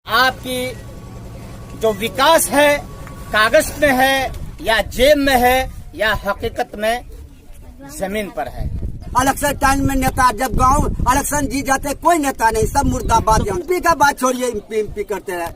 आपकी जो विकास है कागज में है या जेब में है या हकीकत में जमीन पर है। इलेक्शन टाइम में नेता जब गांव इलेक्शन जीत जाते कोई नेता नहीं, सब मुर्दाबाद। एमपी का बात छोड़िए, एमपी करते हैं,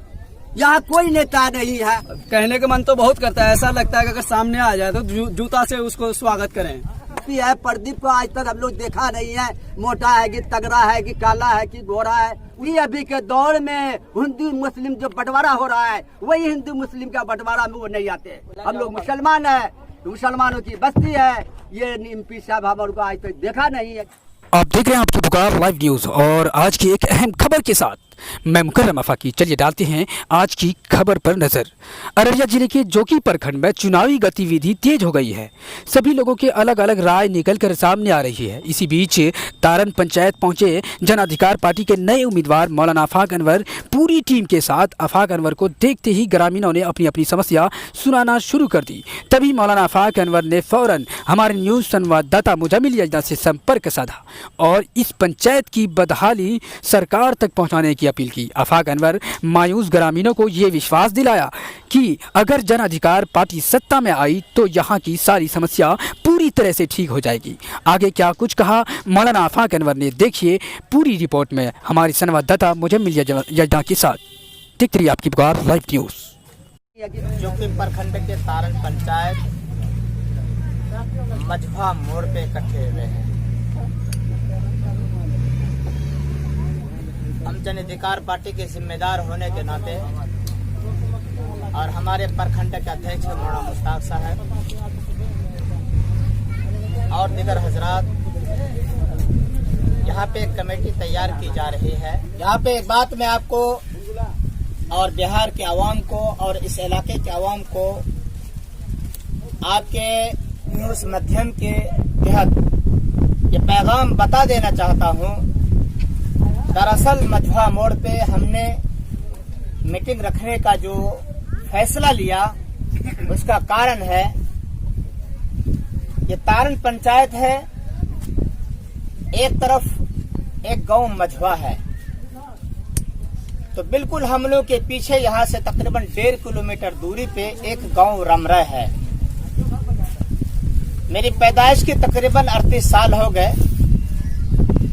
यहाँ कोई नेता नहीं है। कहने का मन तो बहुत करता है, ऐसा लगता है कि अगर सामने आ जाए तो जूता से उसको स्वागत करें। है प्रदीप को आज तक हम लोग देखा नहीं है, मोटा है कि तगड़ा है कि काला है कि गोरा है। ये अभी के दौर में हिंदू मुस्लिम जो बंटवारा हो रहा है वही हिंदू मुस्लिम का बंटवारा में वो नहीं आते। हम लोग मुसलमान है, मुसलमानों की बस्ती है। ये एमपी साहब हमारे को आज तक देखा नहीं है। आप देख रहे हैं आपकी पुकार लाइव न्यूज़ और आज की एक अहम खबर के साथ मैं मुकर्रम आफाकी। चलिए डालते हैं आज की खबर पर नजर। अररिया जिले के जोकी प्रखंड में चुनावी गतिविधि तेज हो गई है। सभी लोगों के अलग अलग राय निकलकर सामने आ रही है। इसी बीच तारन पंचायत पहुंचे जन अधिकार पार्टी के नए उम्मीदवार मौलाना आफाक अनवर पूरी टीम के साथ। आफाक अनवर को देखते ही ग्रामीणों ने अपनी अपनी समस्या सुनाना शुरू कर दी। तभी मौलाना आफाक अनवर ने फौरन हमारे न्यूज़ संवाददाता मुजम्मिल यजना से संपर्क साधा और इस पंचायत की बदहाली सरकार तक पहुँचाने की अपील की। आफाक अनवर मायूस ग्रामीणों को ये विश्वास दिलाया कि अगर जन अधिकार पार्टी सत्ता में आई तो यहाँ की सारी समस्या पूरी तरह से ठीक हो जाएगी। आगे क्या कुछ कहा मौलाना आफाक अनवर ने, देखिए पूरी रिपोर्ट में हमारी संवाददाता मुजम्मिल यजना के साथ। देखते रहिए आपकी पुकार लाइव न्यूज़। जोकी प्रखंड के तारन पंचायत मझवा मोड़ पे इकट्ठे हुए हैं। हम जन अधिकार पार्टी के जिम्मेदार होने के नाते और हमारे प्रखंड के अध्यक्ष मौलाना मुश्ताक साहब और दीगर हजरात, यहाँ पे एक कमेटी तैयार की जा रही है। यहाँ पे एक बात मैं आपको और बिहार के आवाम को और इस इलाके के आवाम को आपके न्यूज़ माध्यम के तहत ये पैगाम बता देना चाहता हूँ। दरअसल मझवा मोड़ पे हमने मीटिंग रखने का जो फैसला लिया उसका कारण है ये तारन पंचायत है, एक तरफ एक गांव मझवा है, तो बिल्कुल हम लोग के पीछे यहाँ से तकरीबन 1.5 किलोमीटर दूरी पे एक गांव रमरा है। मेरी पैदाइश के तकरीबन 38 साल हो गए,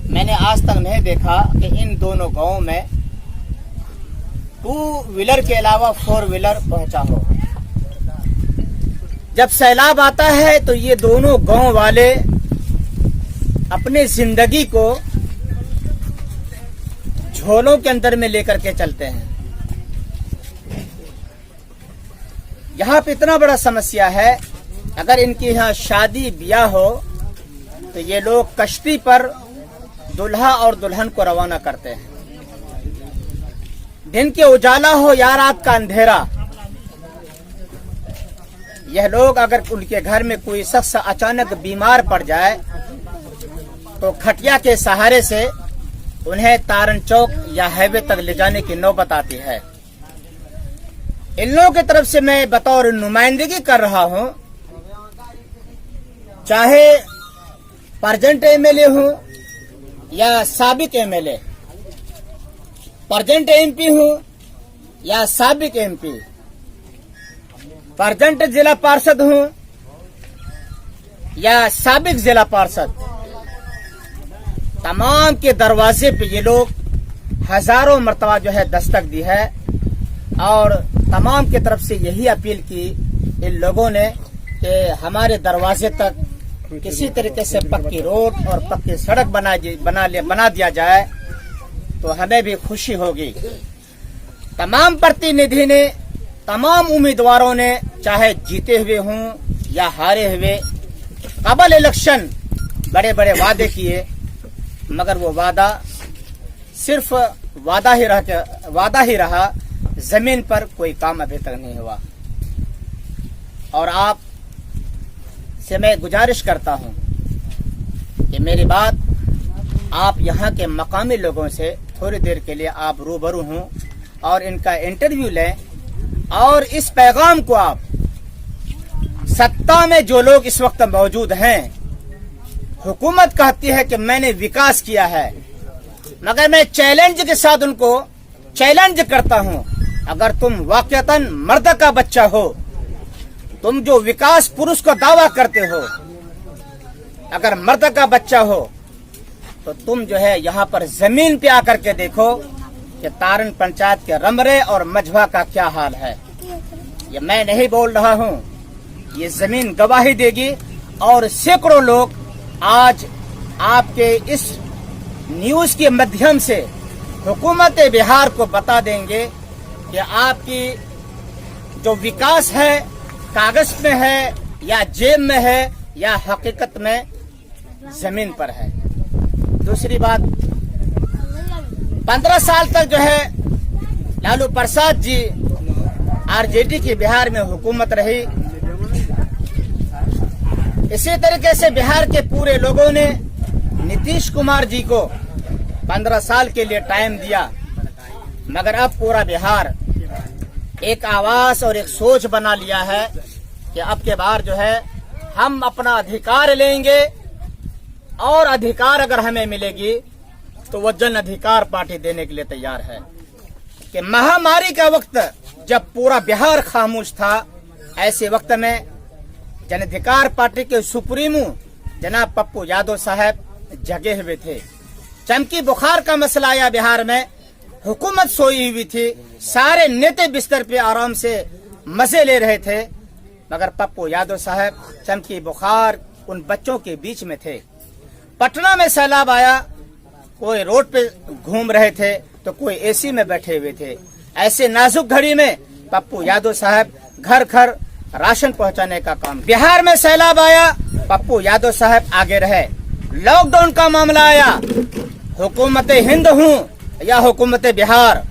मैंने आज तक नहीं देखा कि इन दोनों गांवों में 2 व्हीलर के अलावा 4 व्हीलर पहुंचा हो। जब सैलाब आता है तो ये दोनों गांव वाले अपने जिंदगी को झोलों के अंदर में लेकर के चलते हैं। यहाँ पे इतना बड़ा समस्या है, अगर इनकी यहाँ शादी ब्याह हो तो ये लोग कश्ती पर दुल्हा और दुल्हन को रवाना करते हैं। दिन के उजाला हो या रात का अंधेरा, यह लोग अगर उनके घर में कोई शख्स अचानक बीमार पड़ जाए तो खटिया के सहारे से उन्हें तारन चौक या हाईवे तक ले जाने की नौबत आती है। इन लोगों की तरफ से मैं बतौर नुमाइंदगी कर रहा हूं, चाहे प्रेजेंट एमएलए हूं या साबिक एमएलए, प्रेजेंट एमपी हूं या साबिक एमपी, प्रेजेंट जिला पार्षद हूं या साबिक जिला पार्षद, तमाम के दरवाजे पे ये लोग हजारों मर्तबा जो है दस्तक दी है और तमाम की तरफ से यही अपील की इन लोगों ने कि हमारे दरवाजे तक किसी तरीके से पक्की रोड और पक्की सड़क बना दिया जाए तो हमें भी खुशी होगी। तमाम प्रतिनिधि ने, तमाम उम्मीदवारों ने, चाहे जीते हुए हों या हारे हुए, कबल इलेक्शन बड़े बड़े वादे किए, मगर वो वादा सिर्फ वादा ही रहा, जमीन पर कोई काम अभी तक नहीं हुआ। और आप से मैं गुजारिश करता हूं कि मेरी बात आप यहाँ के मकामी लोगों से थोड़ी देर के लिए आप रूबरू हों और इनका इंटरव्यू लें और इस पैगाम को आप सत्ता में जो लोग इस वक्त मौजूद हैं, हुकूमत कहती है कि मैंने विकास किया है, मगर मैं चैलेंज के साथ उनको चैलेंज करता हूं, अगर तुम वाकईतन मर्द का बच्चा हो, तुम जो विकास पुरुष का दावा करते हो, अगर मर्द का बच्चा हो तो तुम जो है यहाँ पर जमीन पे आकर के देखो कि तारन पंचायत के रमरे और मझवा का क्या हाल है। ये मैं नहीं बोल रहा हूँ, ये जमीन गवाही देगी। और सैकड़ों लोग आज आपके इस न्यूज के माध्यम से हुकूमत बिहार को बता देंगे कि आपकी जो विकास है कागज में है या जेब में है या हकीकत में जमीन पर है। दूसरी बात, 15 साल तक जो है लालू प्रसाद जी आरजेडी की बिहार में हुकूमत रही। इसी तरीके से बिहार के पूरे लोगों ने नीतीश कुमार जी को 15 साल के लिए टाइम दिया, मगर अब पूरा बिहार एक आवाज और एक सोच बना लिया है कि अब के बार जो है हम अपना अधिकार लेंगे, और अधिकार अगर हमें मिलेगी तो वो जन अधिकार पार्टी देने के लिए तैयार है। कि महामारी का वक्त जब पूरा बिहार खामोश था, ऐसे वक्त में जन अधिकार पार्टी के सुप्रीमो जनाब पप्पू यादव साहब जगे हुए थे। चमकी बुखार का मसला आया बिहार में, हुकूमत सोई हुई थी, सारे नेता बिस्तर पे आराम से मजे ले रहे थे, मगर पप्पू यादव साहब चमकी बुखार उन बच्चों के बीच में थे। पटना में सैलाब आया, कोई रोड पे घूम रहे थे तो कोई एसी में बैठे हुए थे। ऐसे नाजुक घड़ी में पप्पू यादव साहब घर घर राशन पहुंचाने का काम। बिहार में सैलाब आया, पप्पू यादव साहब आगे रहे। लॉकडाउन का मामला आया, हुकूमत हिंद हूँ या हुकूमत बिहार,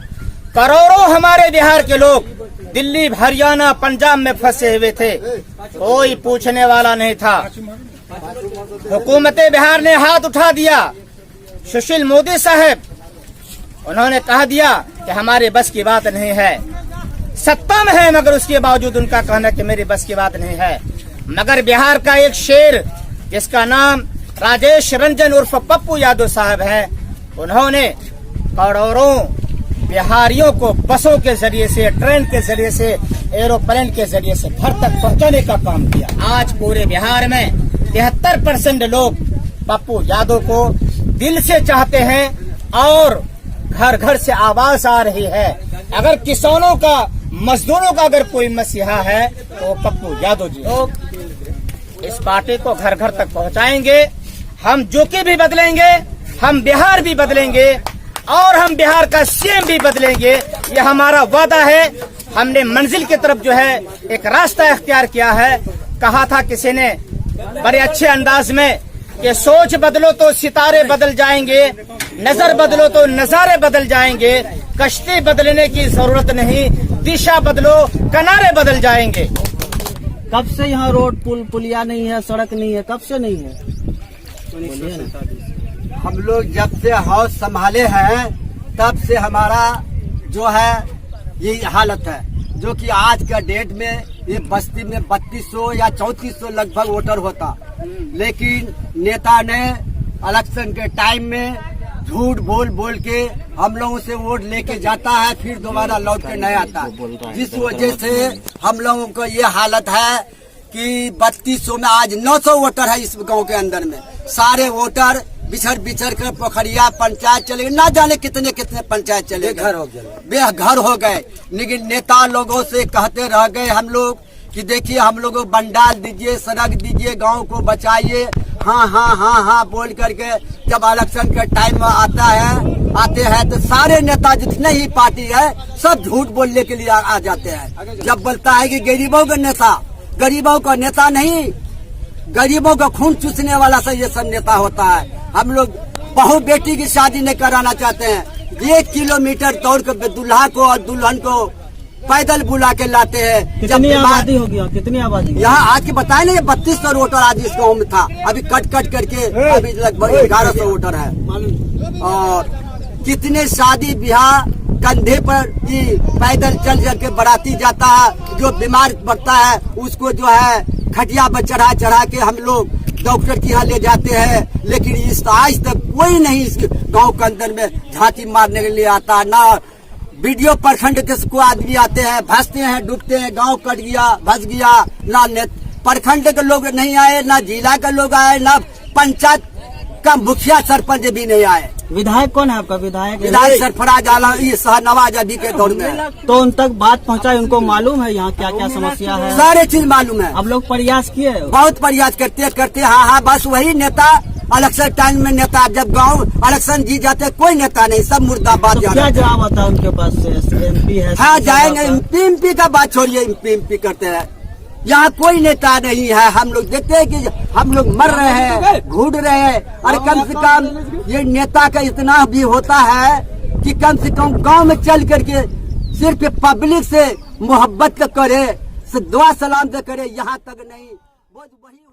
करोड़ों हमारे बिहार के लोग दिल्ली, हरियाणा, पंजाब में फंसे हुए थे, कोई पूछने वाला नहीं था। हुकूमत बिहार ने हाथ उठा दिया। सुशील मोदी साहब, उन्होंने कह दिया कि हमारे बस की बात नहीं है। सत्ता में है मगर उसके बावजूद उनका कहना कि मेरी बस की बात नहीं है। मगर बिहार का एक शेर जिसका नाम राजेश रंजन उर्फ पप्पू यादव साहब है, उन्होंने करोड़ों बिहारियों को बसों के जरिए से, ट्रेन के जरिए से, एरोप्लेन के जरिए से घर तक पहुंचाने का काम किया। आज पूरे बिहार में 73% लोग पप्पू यादव को दिल से चाहते हैं और घर घर से आवाज आ रही है। अगर किसानों का, मजदूरों का अगर कोई मसीहा है तो पप्पू यादव जी। तो इस पार्टी को घर घर तक पहुंचाएंगे। हम जोकी भी बदलेंगे, हम बिहार भी बदलेंगे और हम बिहार का सीएम भी बदलेंगे। ये हमारा वादा है। हमने मंजिल की तरफ जो है एक रास्ता इख्तियार किया है। कहा था किसी ने बड़े अच्छे अंदाज में कि सोच बदलो तो सितारे बदल जाएंगे, नजर बदलो तो नजारे बदल जाएंगे, कश्ती बदलने की जरूरत नहीं, दिशा बदलो किनारे बदल जाएंगे। कब से यहाँ रोड पुलिया नहीं है, सड़क नहीं है, कब से नहीं है? हम लोग जब से हाउस संभाले हैं तब से हमारा जो है ये हालत है, जो कि आज का डेट में ये बस्ती में 3200 या 3400 लगभग वोटर होता, लेकिन नेता ने इलेक्शन के टाइम में झूठ बोल बोल के हम लोगों से वोट लेके जाता है, फिर दोबारा लौट के नहीं आता। जिस वजह से हम लोगों को ये हालत है कि 3200 में आज 900 वोटर है इस गांव के अंदर में। सारे वोटर बिछड़ बिछड़ कर पोखरिया पंचायत चले गए, ना जाने कितने कितने पंचायत चले गए, बेघर हो गए। लेकिन नेता लोगों से कहते रह गए हम लोग कि देखिए हम लोगों को बंडाल दीजिए, सड़क दीजिए, गांव को बचाइए। हाँ हाँ हाँ हाँ बोल करके जब इलेक्शन का टाइम आते हैं तो सारे नेता जितने ही पार्टी है सब झूठ बोलने के लिए आ जाते हैं। जब बोलता है कि गरीबों का नेता, गरीबों का नेता नहीं, गरीबों का खून चूसने वाला सा ये सब नेता होता है। हम लोग बहू बेटी की शादी नहीं कराना चाहते हैं। 1 किलोमीटर दौड़ कर दूल्हा को और दुल्हन को पैदल बुला के लाते हैं। कितनी आबादी होगी? कितनी आबादी यहाँ आज के बताए ना, 3200 वोटर आज इस गाँव में था, अभी कट कट करके अभी लगभग 1100 वोटर है। और कितने शादी ब्याह कंधे पर ही पैदल चल चल के बाराती जाता है। जो बीमार पड़ता है उसको जो है खटिया पर चढ़ा चढ़ा के हम लोग डॉक्टर के यहाँ ले जाते हैं, लेकिन इस आज तक कोई नहीं इस गांव के अंदर में झांकी मारने के लिए आता, ना वीडियो प्रखंड के को आदमी आते हैं, भसते हैं, डूबते हैं, गांव कट गया, भस गया। ना प्रखंड के लोग नहीं आए, ना जिला के लोग आए, ना पंचायत का मुखिया सरपंच भी नहीं आए। विधायक कौन है आपका? विधायक सरफराज आलम ये शहनवाज अभी के दौर में है। तो उन तक बात पहुंचाई, उनको मालूम है यहाँ क्या क्या समस्या है? सारे चीज मालूम है। अब लोग प्रयास किए? बहुत प्रयास करते हाँ, बस वही नेता इलेक्शन टाइम में नेता, जब गांव इलेक्शन जीत जाते कोई नेता नहीं, सब मुर्दाबाद। तो क्या जवाब आता है उनके पास से? MP है? हाँ जाएंगे, एमपी का बात छोड़िए, एमपी करते हैं। यहाँ कोई नेता नहीं है। हम लोग देखते हैं कि हम लोग मर रहे हैं, घूट रहे हैं, और कम से कम ये नेता का इतना भी होता है कि कम से कम गांव में चल करके सिर्फ पब्लिक से मोहब्बत करे, दुआ सलाम से करे, यहाँ तक नहीं। वही